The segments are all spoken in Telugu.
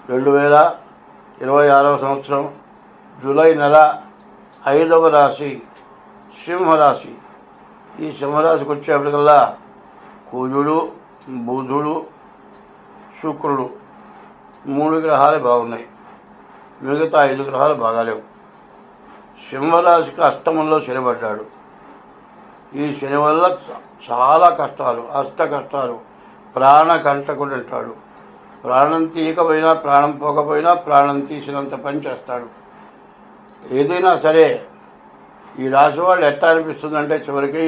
2026వ సంవత్సరం జూలై నెల 5వ రాశి సింహరాశి. ఈ సింహరాశికి వచ్చేప్పటికల్లా కుజుడు, బుధుడు, శుక్రుడు 3 గ్రహాలే బాగున్నాయి. మిగతా 5 గ్రహాలు బాగాలేవు. సింహరాశికి అష్టమంలో శని పడ్డాడు. ఈ శని వల్ల చాలా కష్టాలు, అష్ట కష్టాలు, ప్రాణకంటకుడు అంటాడు. ప్రాణం తీయకపోయినా, ప్రాణం పోకపోయినా ప్రాణం తీసినంత పని చేస్తాడు. ఏదైనా సరే ఈ రాశి వాళ్ళు ఎట్లా అనిపిస్తుందంటే చివరికి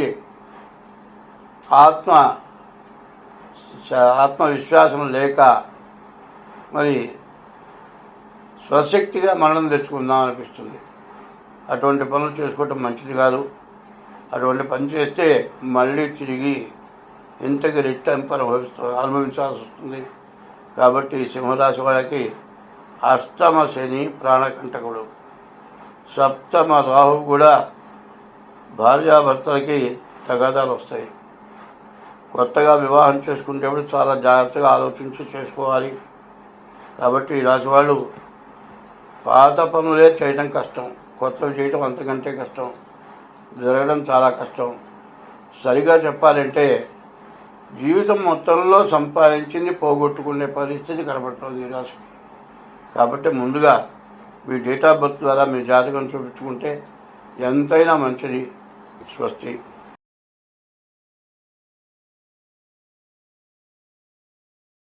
ఆత్మవిశ్వాసం లేక మరి స్వశక్తిగా మరణం తెచ్చుకుందాం అనిపిస్తుంది. అటువంటి పనులు చేసుకోవటం మంచిది కాదు. అటువంటి పని చేస్తే మళ్ళీ తిరిగి ఇంతకి రెట్టింపు అనుభవించాల్సి వస్తుంది. కాబట్టి సింహరాశి వాళ్ళకి అష్టమ శని ప్రాణకంటకుడు, సప్తమ రాహు కూడా భార్యాభర్తలకి తగాదాలు వస్తాయి. కొత్తగా వివాహం చేసుకునేటప్పుడు చాలా జాగ్రత్తగా ఆలోచించి చేసుకోవాలి. కాబట్టి ఈ రాశి వాళ్ళు పాత పనులే చేయడం కష్టం, కొత్తవి చేయడం అంతకంటే కష్టం, జరగడం చాలా కష్టం. సరిగా చెప్పాలంటే జీవితం మొత్తంలో సంపాదించింది పోగొట్టుకునే పరిస్థితి కనబడుతుంది ఈ రాశికి. కాబట్టి ముందుగా మీ డేట్ ఆఫ్ బర్త్ ద్వారా మీ జాతకం చూపించుకుంటే ఎంతైనా మంచిది. స్వస్తి.